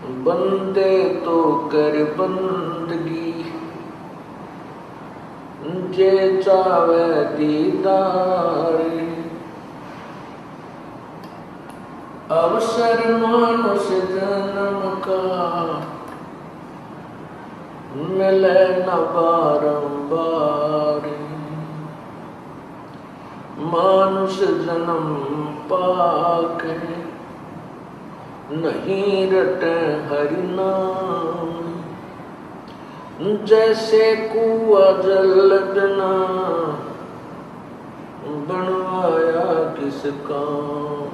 बंदे तो कर बंदगी, जे चावे दीदार। अवसर मानुष जन्म का मिले न बारंबार। मानुष जन्म पाके नहीं रटे हरि नाम। जैसे कुआ जल बिना बनवाया किस काम।